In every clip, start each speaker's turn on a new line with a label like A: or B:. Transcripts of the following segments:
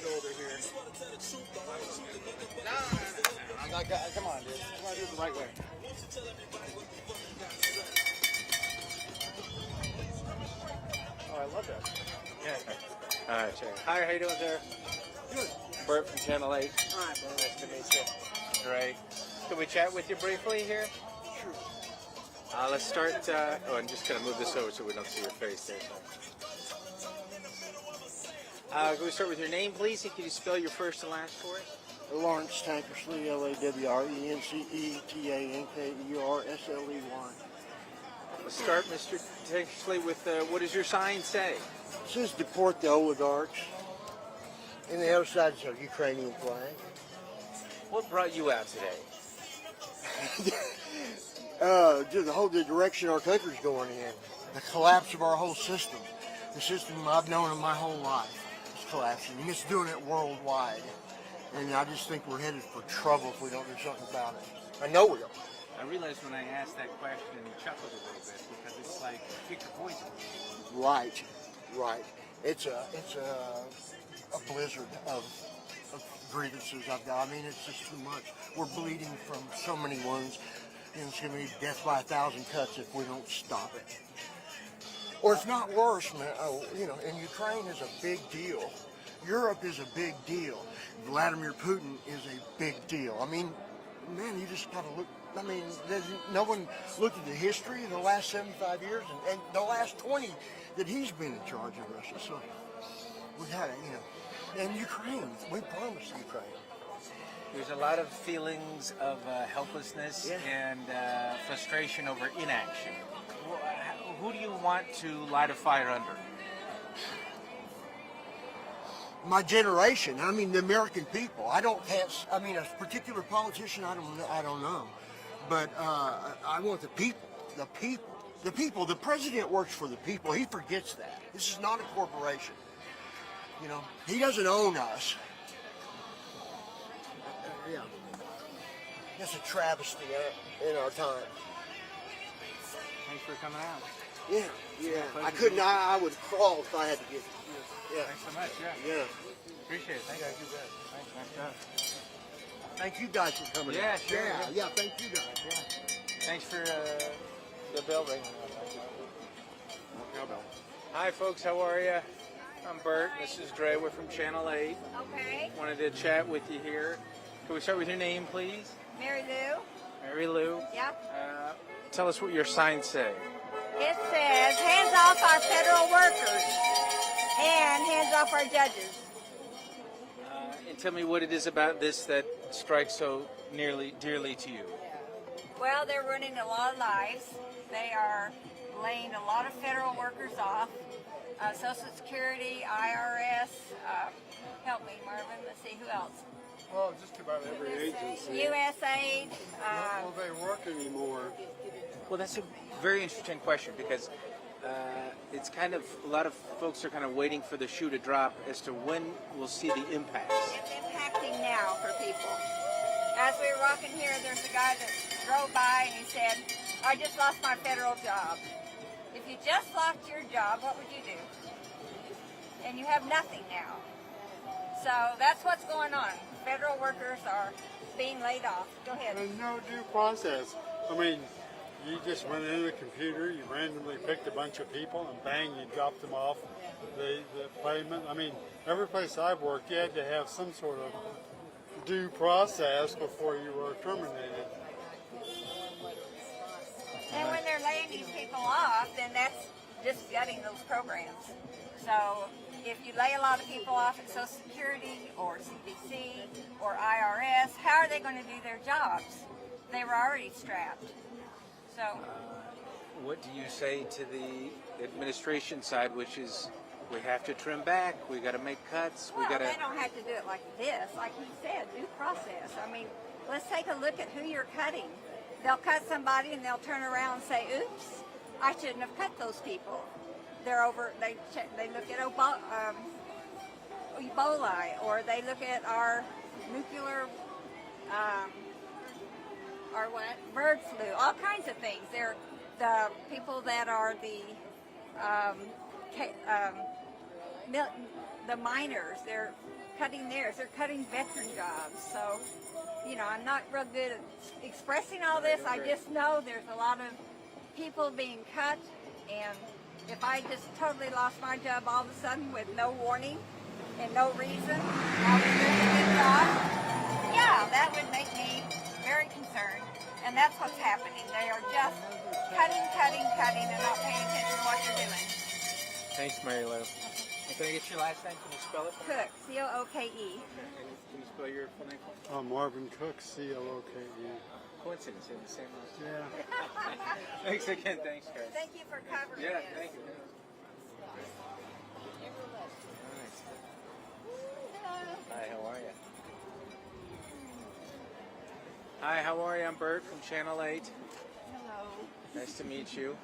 A: shoulder here. No. Come on, dude. Come on, do it the right way. Oh, I love that. Yeah. All right, Chair. Hi, how you doing, sir?
B: Good.
A: Bert from Channel 8.
B: Hi, Bert.
A: Nice to meet you. Great. Can we chat with you briefly here?
B: Sure.
A: Let's start. I'm just going to move this over so we don't see your face there. Can we start with your name, please? Can you spell your first and last for us?
B: Lawrence Tankersley, LAWRENCE-TANKERSLEY.
A: Let's start, Mr. Tankersley, with what does your sign say?
B: It says deport the oligarchs. And the other side is a Ukrainian flag.
A: What brought you out today?
B: Just the direction our country's going in. The collapse of our whole system. The system I've known in my whole life is collapsing. And it's doing it worldwide. And I just think we're headed for trouble if we don't do something about it. I know we are.
A: I realized when I asked that question, you chuckled a little bit because it's like pick your poison.
B: Right, right. It's a blizzard of grievances I've got. I mean, it's just too much. We're bleeding from so many wounds. And it's going to be death by 1,000 cuts if we don't stop it. Or it's not worse, man. And Ukraine is a big deal. Europe is a big deal. Vladimir Putin is a big deal. I mean, man, you just got to look. I mean, no one looked at the history of the last 75 years and the last 20 that he's been in charge of Russia. So we got to, and Ukraine, we promised Ukraine.
A: There's a lot of feelings of helplessness and frustration over inaction. Who do you want to light a fire under?
B: My generation. I mean, the American people. I mean, a particular politician. I don't know, but I want the people. The people. The people. The president works for the people. He forgets that. This is not a corporation. He doesn't own us. Yeah. That's a travesty in our time.
A: Thanks for coming out.
B: Yeah. I couldn't. I would crawl if I had to get. Yeah.
A: Thanks so much.
B: Yeah.
A: Appreciate it. Thank you.
B: Thanks. Nice job. Thank you guys for coming.
A: Yeah,
B: out.
A: sure.
B: Yeah. Thank you guys. Yeah.
A: Thanks for the bell ringing. Hi, folks. How are you? I'm Bert. This is Dre. We're from Channel 8.
C: Okay.
A: Wanted to chat with you here. Can we start with your name, please?
C: Mary Lou.
A: Mary Lou.
C: Yep.
A: Tell us what your signs say.
C: It says, hands off our federal workers and hands off our judges.
A: And tell me what it is about this that strikes so dearly to you.
C: Well, they're ruining a lot of lives. They are laying a lot of federal workers off. Social Security, IRS, help me, Marvin, let's see, who else?
D: Well, just about every agency.
C: USAID.
D: Will they work anymore?
A: Well, that's a very interesting question because it's kind of, a lot of folks are kind of waiting for the shoe to drop as to when we'll see the impacts.
C: It's impacting now for people. As we were walking here, there's a guy that drove by and he said, I just lost my federal job. If you just lost your job, what would you do? And you have nothing now. So that's what's going on. Federal workers are being laid off. Go ahead.
D: There's no due process. I mean, you just went into the computer, you randomly picked a bunch of people, and bang, you dropped them off the payment. I mean, every place I've worked, you had to have some sort of due process before you were terminated.
C: And when they're laying these people off, then that's just gutting those programs. So if you lay a lot of people off at Social Security or CDC or IRS, how are they going to do their jobs? They were already strapped. So
A: What do you say to the administration side, which is we have to trim back, we got to make cuts, we got to...
C: They don't have to do it like this. Like he said, due process. I mean, let's take a look at who you're cutting. They'll cut somebody and they'll turn around and say, oops, I shouldn't have cut those people. They're over, they look at Ebola, or they look at our nuclear, or what, bird flu, all kinds of things. They're the people that are the miners. They're cutting theirs. They're cutting veteran jobs. So, you know, I'm not real good at expressing all this. I just know there's a lot of people being cut, and if I just totally lost my job all of a sudden with no warning and no reason, I was doing a good job, yeah, that would make me very concerned. And that's what's happening. They are just cutting, and not paying attention to what they're doing.
A: Thanks, Mary Lou. And can I get your last name? Can you spell it?
C: Cook, C-O-O-K-E.
A: Can you spell your full name?
D: Marvin Cook, C-O-O-K-E.
A: Coincidence, in the same last name.
D: Yeah.
A: Thanks again. Thanks, guys.
C: Thank you for covering
A: Yeah,
C: this.
A: thank you. Hi, how are you? Hi, how are you? I'm Bert from Channel 8.
C: Hello.
A: Nice to meet you.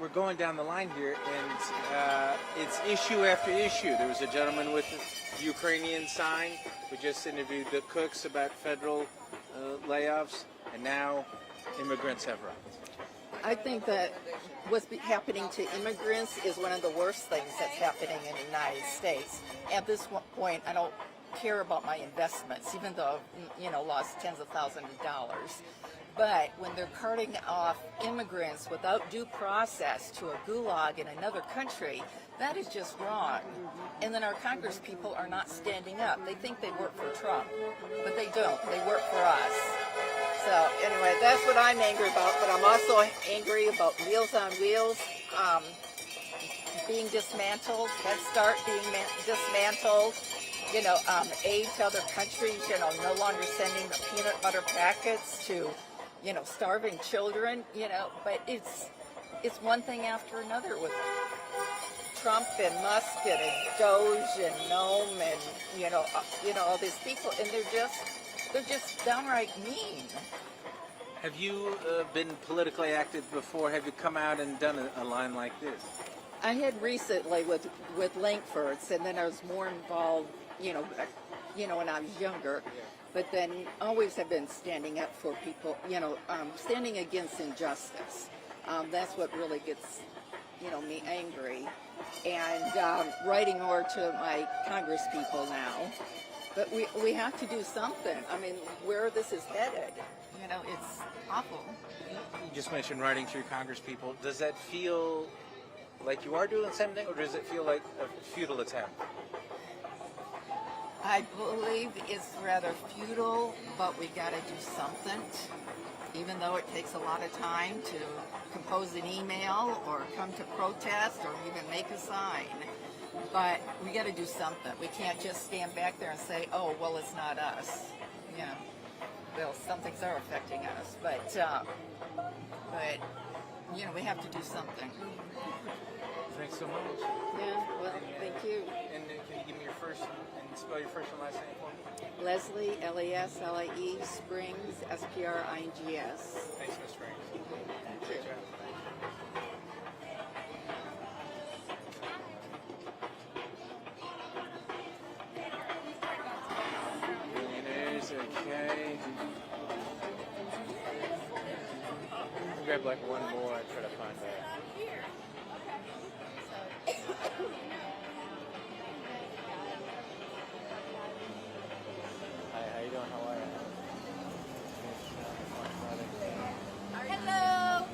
A: We're going down the line here, and it's issue after issue. There was a gentleman with the Ukrainian sign. We just interviewed the cooks about federal layoffs, and now immigrants have rights.
E: I think that what's happening to immigrants is one of the worst things that's happening in the United States. At this point, I don't care about my investments, even though I've, lost tens of thousands of dollars. But when they're carting off immigrants without due process to a gulag in another country, that is just wrong. And then our Congress people are not standing up. They think they work for Trump, but they don't. They work for us. So anyway, that's what I'm angry about, but I'm also angry about Meals on Wheels being dismantled, Head Start being dismantled, aid to other countries, no longer sending the peanut butter packets to, starving children, but it's one thing after another with Trump and Musk and Doge and Nome and, all these people, and they're just downright mean.
A: Have you been politically active before? Have you come out and done a line like this?
E: I had recently with Lankford's, and then I was more involved, when I was younger. But then always have been standing up for people, standing against injustice. That's what really gets, me angry. And writing more to my Congress people now. But we have to do something. I mean, where this is headed, it's awful.
A: You just mentioned writing to your Congress people. Does that feel like you are doing something, or does it feel like a futile attempt?
E: I believe it's rather futile, but we got to do something. Even though it takes a lot of time to compose an email or come to protest or even make a sign. But we got to do something. We can't just stand back there and say, "Oh, well, it's not us." Well, some things are affecting us, but we have to do something.
A: Thanks so much.
E: Yeah. Well, thank you.
A: And can you give me your first and spell your first and last name for me?
E: Leslie, Leslie, Springs, Springs.
A: Thanks, Ms. Springs.
E: Thank
A: Great
E: you.
A: job. Millionaires, okay. I'll grab like one more and try to find that. Hi, how you doing? How are you?
C: Hello.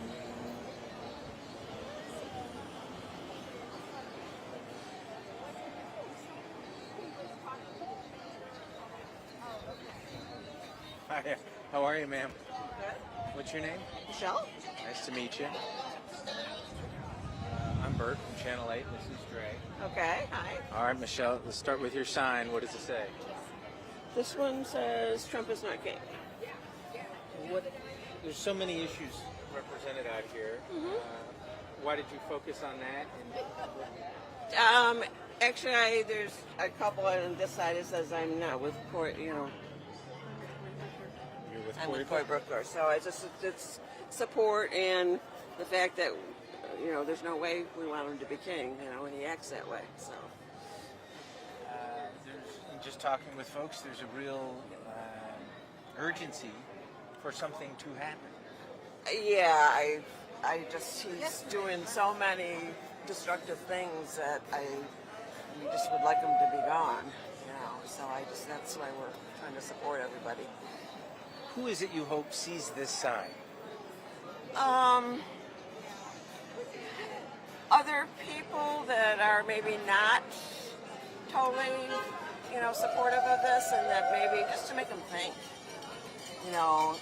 A: Hi, how are you, ma'am? What's your name?
E: Michelle?
A: Nice to meet you. I'm Bert from Channel 8. This is Dre.
F: Okay, hi.
A: All right, Michelle, let's start with your sign. What does it say?
F: This one says Trump is not king.
A: There's so many issues represented out here. Why did you focus on that?
F: Actually, there's a couple on this side. It says I'm not with Court,
A: You're with
F: I'm
A: Cory
F: with Cory
A: Booker?
F: Booker. So it's support and the fact that, there's no way we want him to be king, and he acts that way, so.
A: In just talking with folks, there's a real urgency for something to happen.
F: Yeah, he's doing so many destructive things that we just would like them to be gone, you know. So that's why we're trying to support everybody.
A: Who is it you hope sees this sign?
F: Other people that are maybe not totally, you know, supportive of this, and that maybe just to make them think, you know,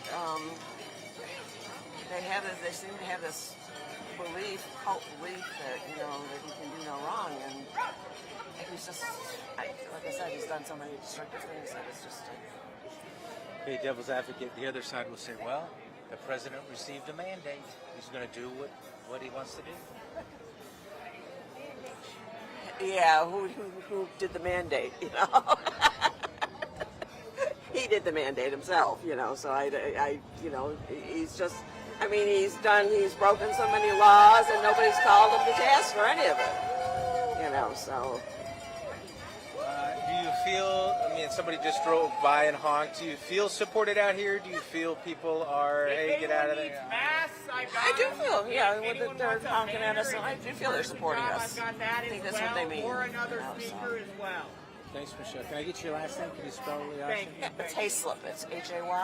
F: they seem to have this cult belief that, you know, that he can do no wrong, and he's just, like I said, he's done so many destructive things that it's just.
A: Hey, devil's advocate, the other side will say, well, the president received a mandate. He's going to do what he wants to do.
F: Yeah, who did the mandate, you know? He did the mandate himself, you know, so I you know, he's just, I mean, he's broken so many laws and nobody's called him to task for any of it, you know, so.
A: Do you feel, I mean, somebody just drove by and honked, do you feel supported out here? Do you feel people are, hey, get out of there?
F: I do feel, yeah, when they're honking at us, I do feel they're supporting us. I think that's what they mean.
G: Or another
F: You know,
G: speaker as well.
A: Thanks, Michelle. Can I get your last name? Can you spell the last name?
F: Yeah, it's Hayslip. It's Hayslip.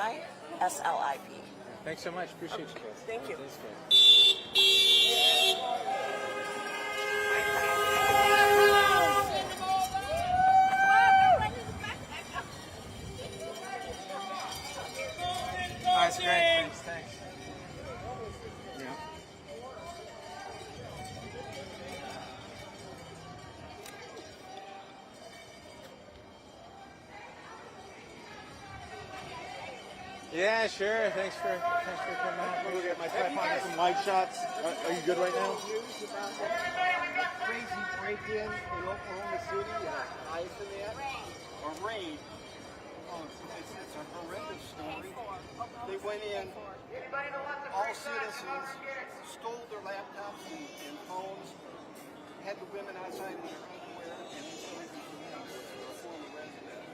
A: Thanks so much. Appreciate you, guys.
F: Thank you.
A: Thanks, guys. That's great. Thanks. Yeah. Yeah, sure. Thanks for coming out.
H: Look at my tripod and some live shots. Are you good right now?
G: Crazy break-in in Oklahoma City, highest in that, or raid. It's a horrendous story. They went in, all citizens, stole their laptops and phones, had the women outside in their underwear, and inside the former resident.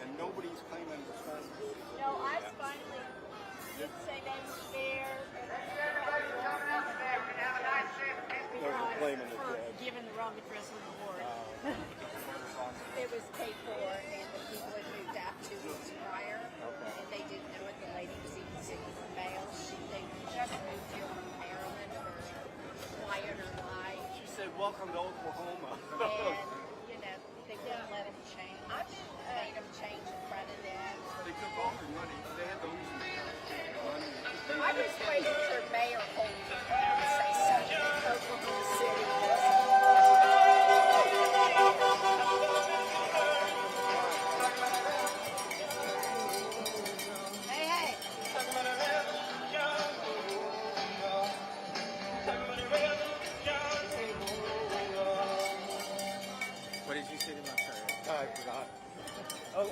G: And nobody's claiming responsibility.
C: No, I finally did say they were scared.
H: They're claiming it.
I: Given the wrong address on the board.
C: It was paid for, and the people had moved out 2 weeks prior, and they didn't know it. The lady was even sending the mail. They just moved here from Maryland for quieter life.
G: She said, "Welcome to Oklahoma."
C: And, you know, they wouldn't let them change. I made them change in front of them.
G: They took all their money. They had to lose their money.
C: I was waiting for Mayor Holt to come out and say something. Oklahoma City Hey.
A: What did you say to my friend?
H: I forgot.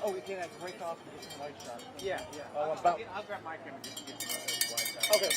H: Oh, we can break off and get some live shots.
A: Yeah.
H: Oh, about.
G: I'll grab my camera just to get some of those lights out.
H: Okay.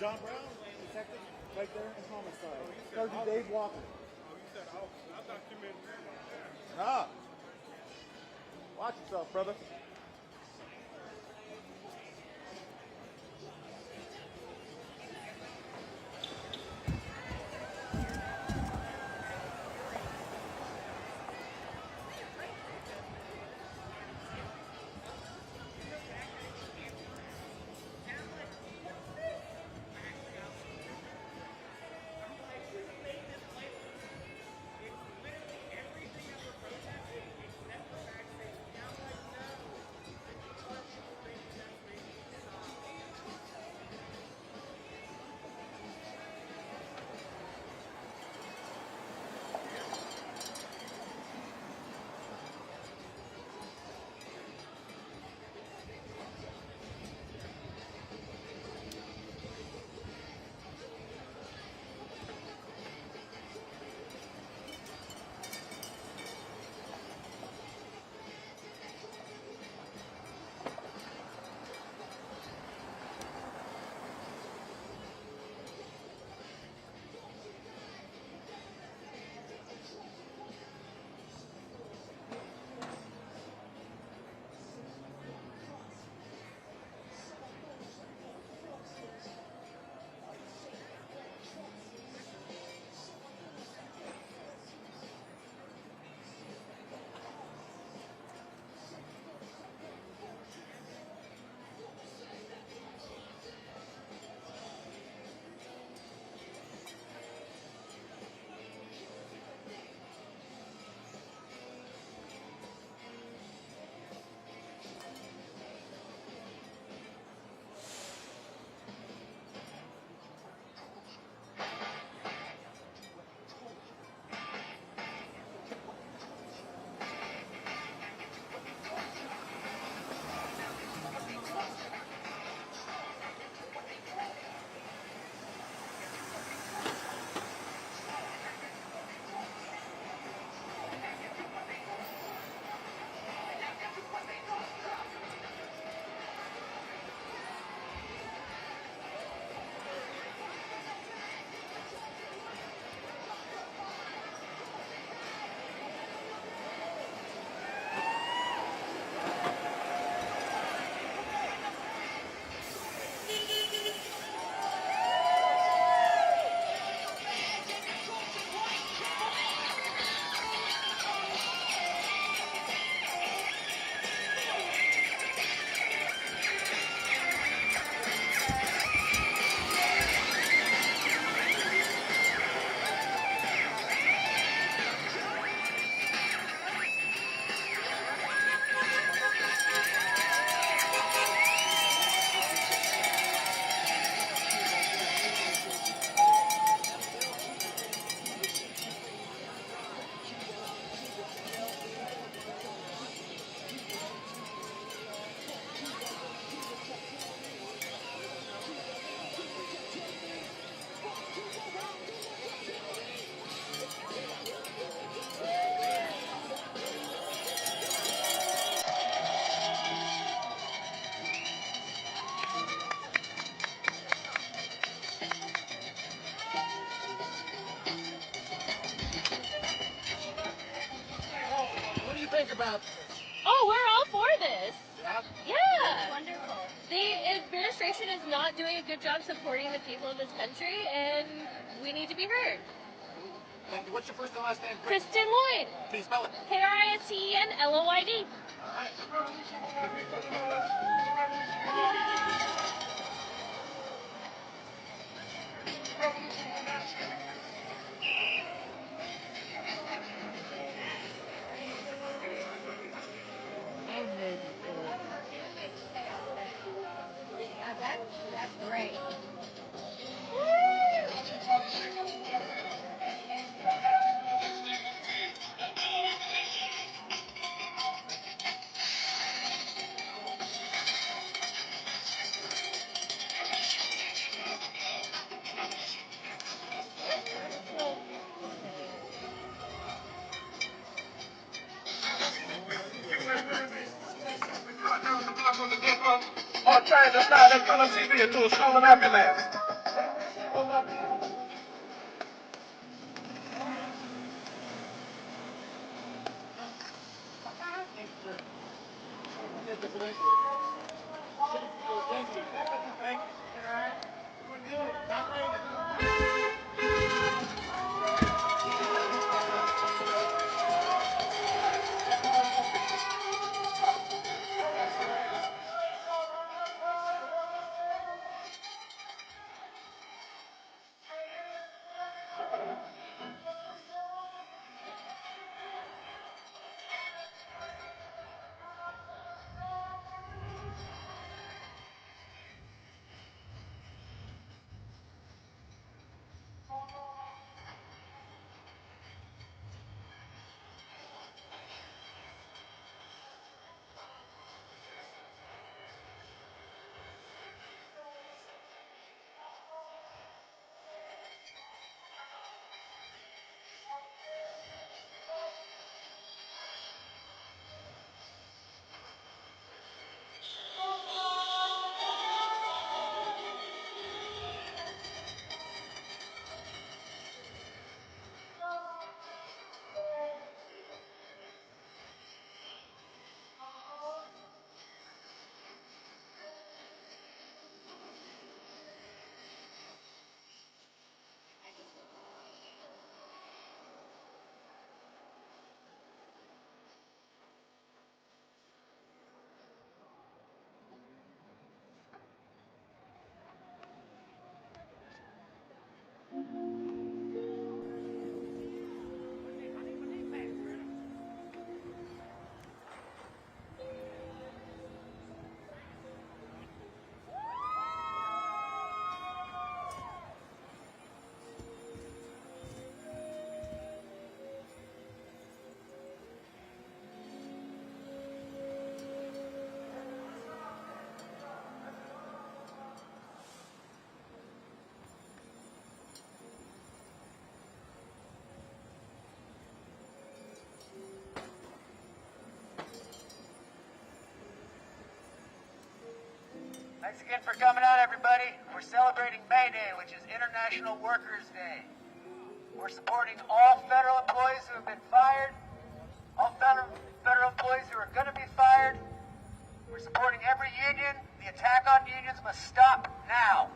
H: John Brown, detective, right there in homicide. Sergeant Dave Walker.
D: Oh, you said I thought you meant.
H: Nah. Watch yourself, brother.
J: administration is not doing a good job supporting the people of this country, and we need to be heard.
H: What's your first and last name?
J: Kristen Lloyd.
H: Please spell it.
J: KRISTENLOYD. That's great.
K: Or trying to start that color TV into a stolen ambulance.
L: Thanks again for coming out, everybody. We're celebrating May Day, which is International Workers' Day. We're supporting all federal employees who have been fired, all federal employees who are going to be fired. We're supporting every union. The attack on unions must stop now.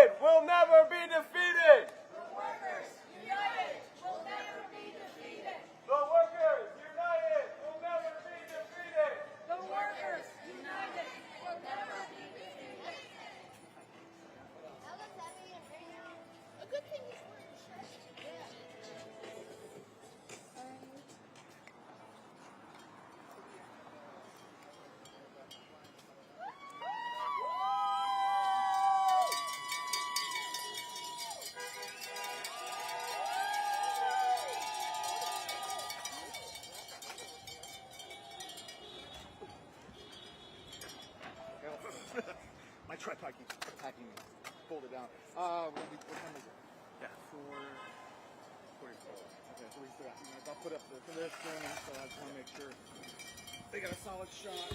K: united will never be defeated. The workers united will never be defeated. The workers united will never be defeated. The workers united will never be defeated.
J: A good thing he's wearing a shirt.
H: My tripod keeps attacking me. Fold it down. What time is it? Yeah. 4:44. Okay, so we still got. I'll put up for this one, so I just want to make sure they got a solid shot.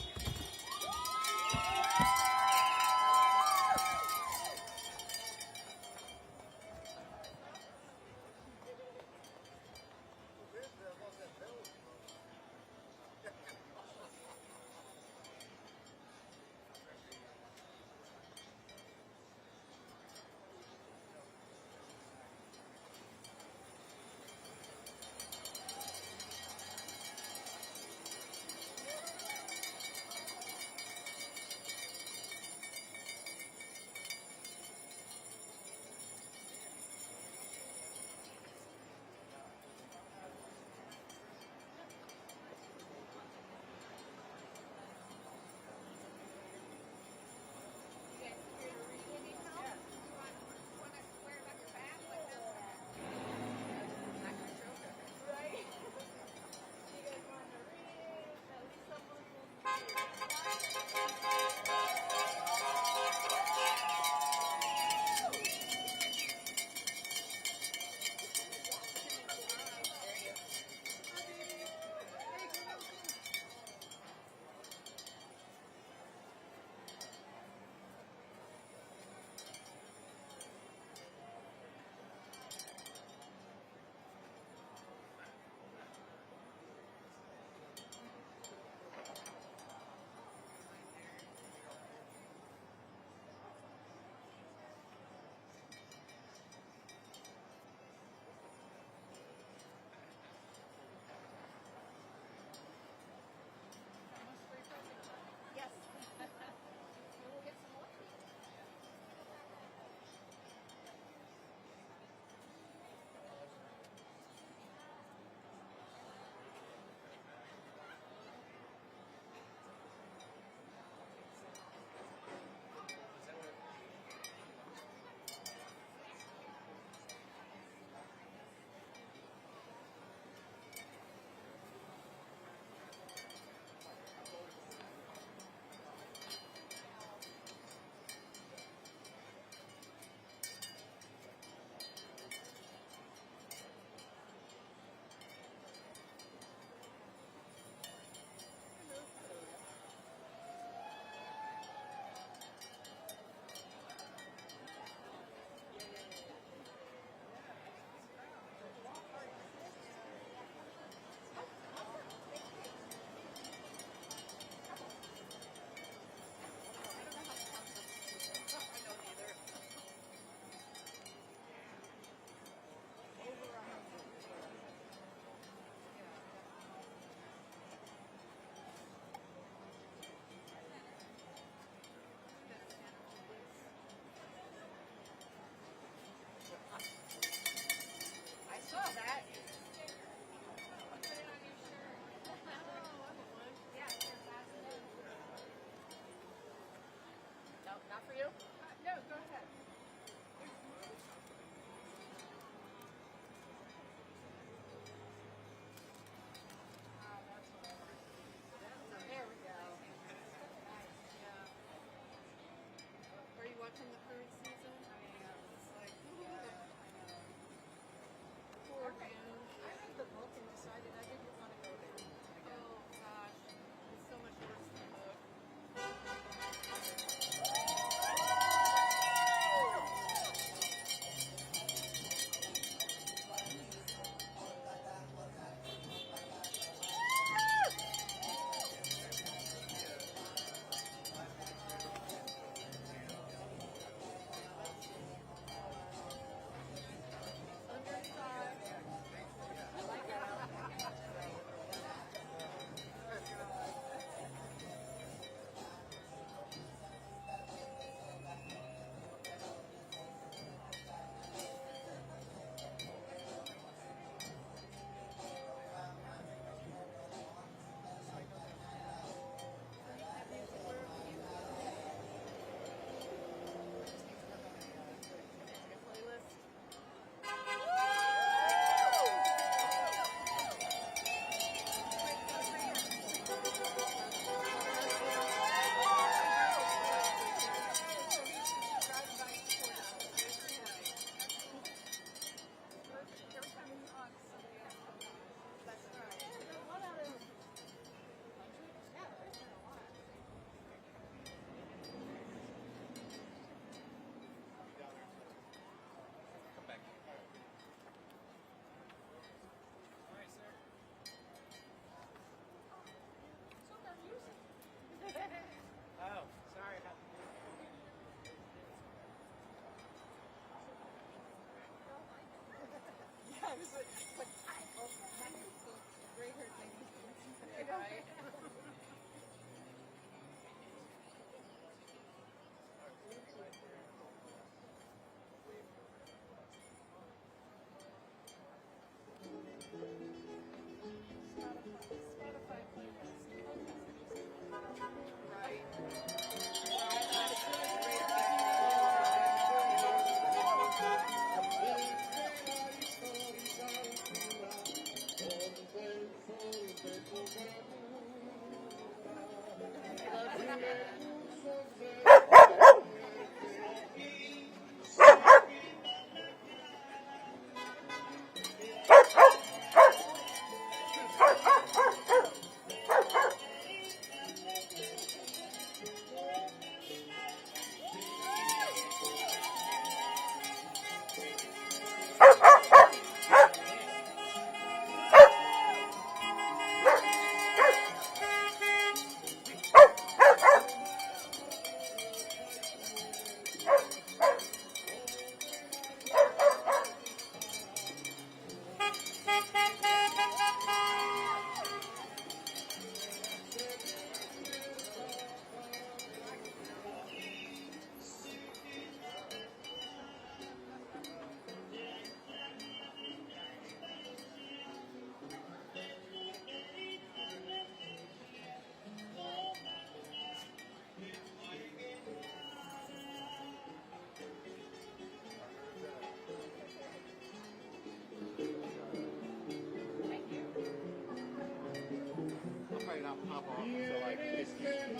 H: hop off. So like 57.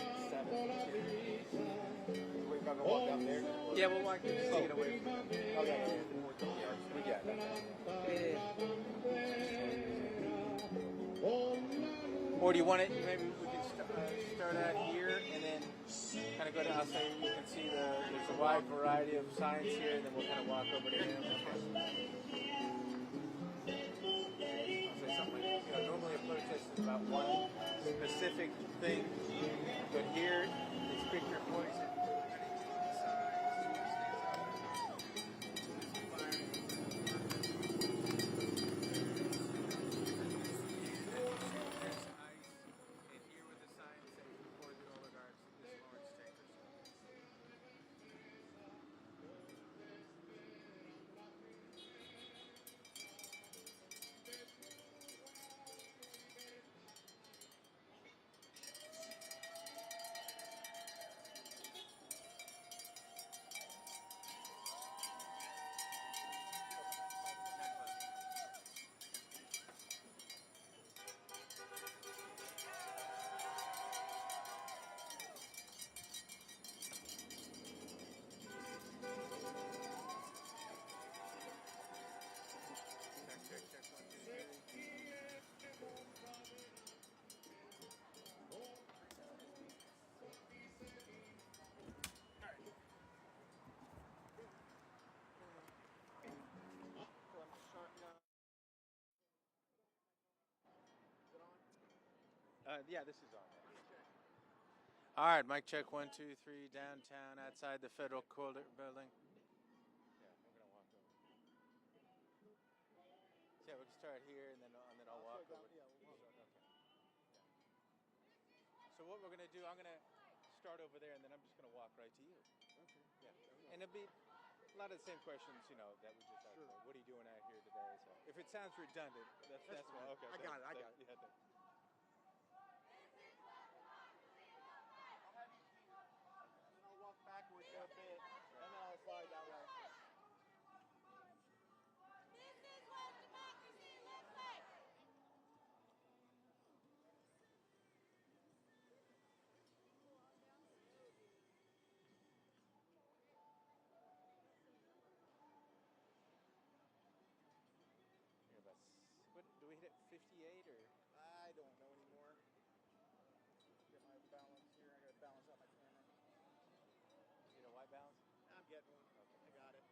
H: We're gonna walk down there.
A: Yeah, we'll walk just take it away from them.
H: Okay.
A: We got it. Or do you want it? Maybe we can start out here and then kind of go to. I'll say you can see there's a wide variety of signs here, and then we'll kind of walk over to him. I'll say something like, normally a protest is about one specific thing, but here it's pick your poison. Yeah, this is on. All right, mic check 1, 2, 3, downtown outside the federal court building. Yeah, we're gonna walk over. Yeah, we can start here and then I'll walk over.
H: Yeah, we'll walk.
A: Okay. So what we're gonna do, I'm gonna start over there and then I'm just gonna walk right to you.
H: Okay.
A: Yeah, and it'll be a lot of the same questions, that we just asked.
H: Sure.
A: What are you doing out here today? So if it sounds redundant, that's why. Okay.
H: I got it.
A: Yeah, thanks.
H: I'll walk backwards a bit, and then I'll slide that way.
K: This is what democracy looks like.
A: What do we hit at 58 or?
H: I don't know anymore. Get my balance here. I gotta balance out my camera.
A: You know, white balance?
H: I'm getting one. Okay. I got it.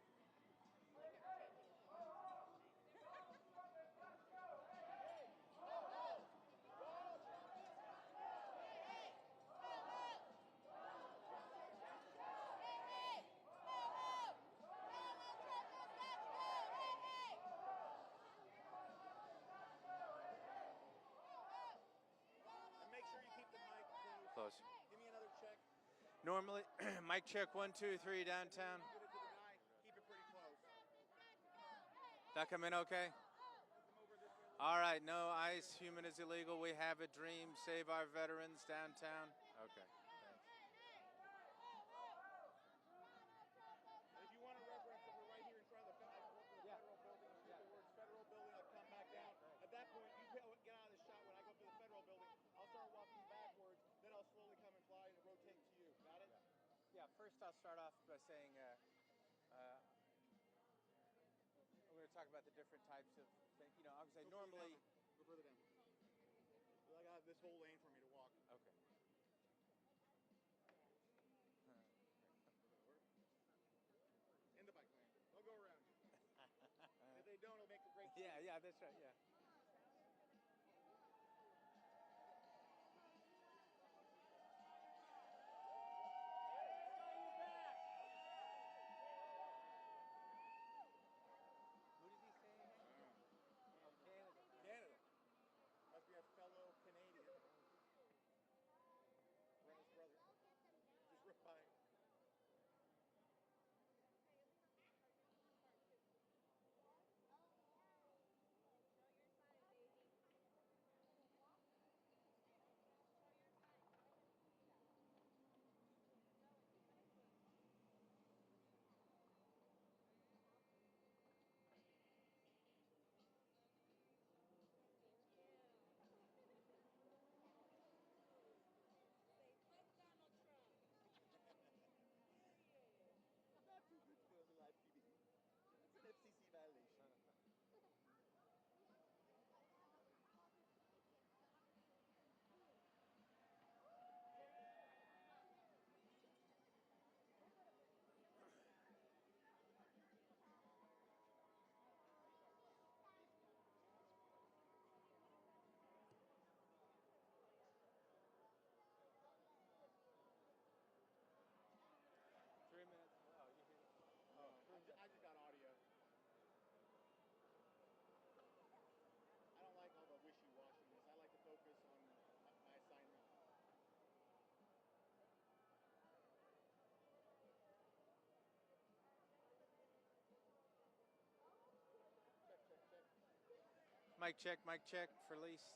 H: And make sure you keep the mic close.
A: Close.
H: Give me another check.
A: Normally, mic check 1, 2, 3 downtown.
H: Give it to the guy. Keep it pretty close.
A: That come in okay? All right, no ICE, human is illegal. We have a dream. Save our veterans downtown. Okay. Thanks.
H: And if you want to reference that we're right here in front of the federal building, you see the words federal building, I'll come back down. At that point, you get out of the shot. When I go up to the federal building, I'll start walking backwards, then I'll slowly come and fly and rotate to you. Got it?
A: Yeah, first I'll start off by saying we're going to talk about the different types of things. I would say normally.
H: Go further down. I got this whole lane for me to walk.
A: Okay.
H: In the bike lane. They'll go around you. If they don't, it'll make a great.
A: Yeah, that's right. Yeah. Who did he say again?
H: Canada. Must be a fellow Canadian. Brenda's brother. Just ripped by.
A: Mic check for least.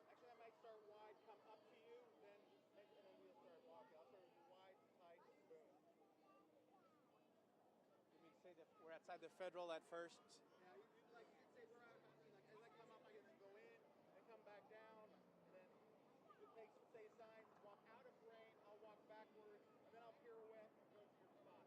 H: Actually, I might start wide, come up to you, then and then we'll start walking. I'll start with you wide, tight, and boom.
A: You mean say that we're outside the federal at first?
H: Yeah, you can say we're out. Like as I come up, I can then go in and come back down, and then you take say a sign, walk out of frame. I'll walk backwards, and then I'll pirouette and go to your spot.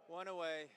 A: One away.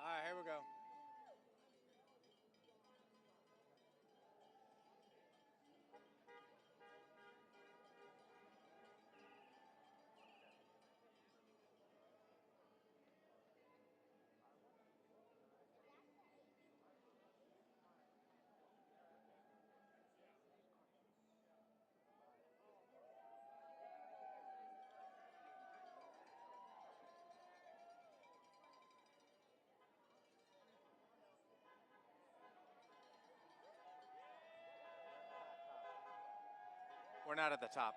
A: All right, here we go. We're not at the top.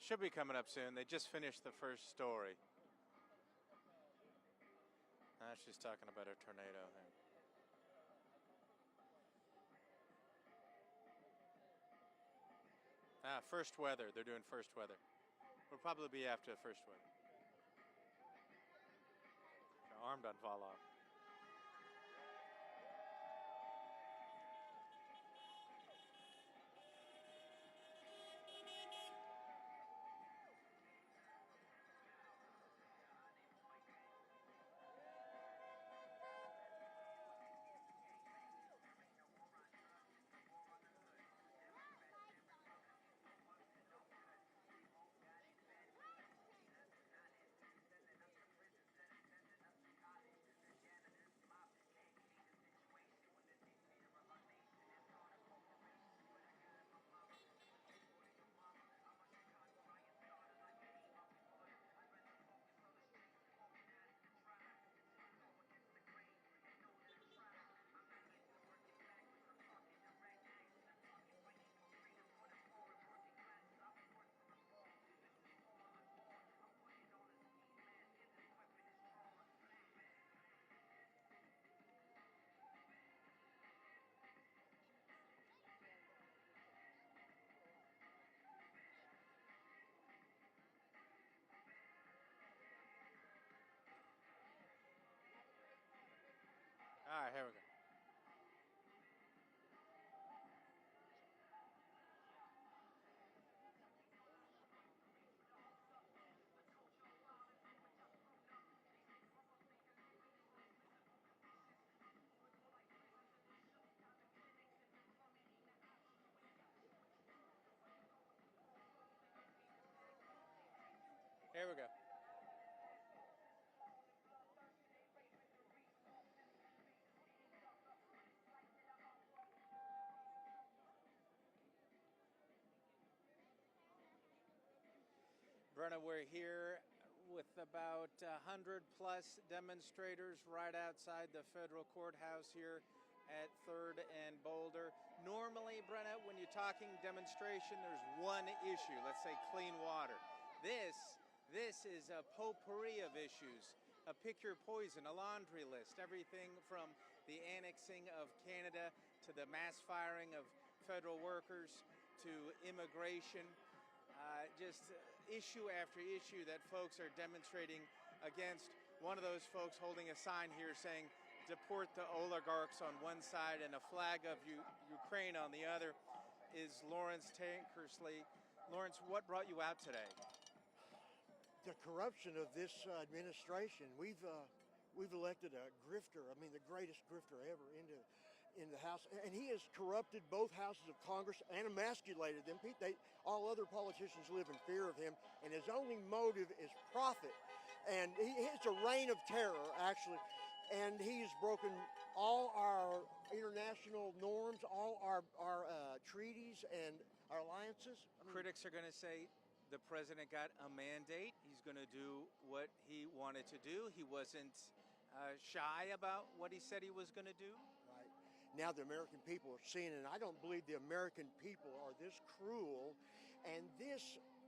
A: Should be coming up soon. They just finished the first story. Now she's talking about a tornado. First weather. They're doing first weather. We'll probably be after first weather. Your arm doesn't fall off. All right, here we go. Here we go. Brenna, we're here with about 100 plus demonstrators right outside the federal courthouse here at 3rd and Boulder. Normally, Brenna, when you're talking demonstration, there's one issue, let's say clean water. This is a potpourri of issues, a pick your poison, a laundry list, everything from the annexing of Canada to the mass firing of federal workers to immigration. Just issue after issue that folks are demonstrating against. One of those folks holding a sign here saying, deport the oligarchs on one side and a flag of Ukraine on the other is Lawrence Tankersley. Lawrence, what brought you out today?
B: The corruption of this administration. We've elected a grifter, I mean the greatest grifter ever in the House, and he has corrupted both houses of Congress and emasculated them. All other politicians live in fear of him, and his only motive is profit. And it's a reign of terror, actually, and he's broken all our international norms, all our treaties and our alliances.
A: Critics are going to say the president got a mandate. He's going to do what he wanted to do. He wasn't shy about what he said he was going to do.
B: Right. Now the American people are seeing it, and I don't believe the American people are this cruel and this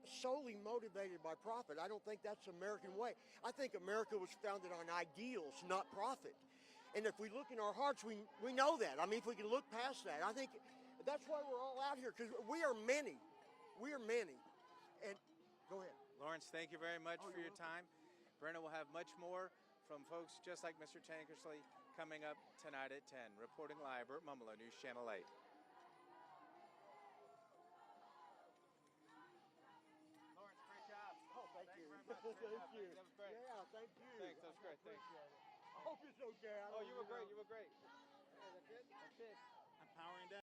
B: solely motivated by profit. I don't think that's the American way. I think America was founded on ideals, not profit. And if we look in our hearts, we know that. I mean, if we can look past that, I think that's why we're all out here, because we are many. We are many. And go ahead.
A: Lawrence, thank you very much for your time. Brenna will have much more from folks just like Mr. Tankersley coming up tonight at 10. Reporting live, Burt Mumolo, News Channel 8.
G: Lawrence, great job.
B: Oh, thank you.
G: Very much.
B: Thank you.
G: That was great.
B: Yeah, thank you.
G: Thanks, that was great. Thanks.
B: I hope it's okay.
G: Oh, you were great. You were great.
B: That's it?
G: That's it. I'm powering down.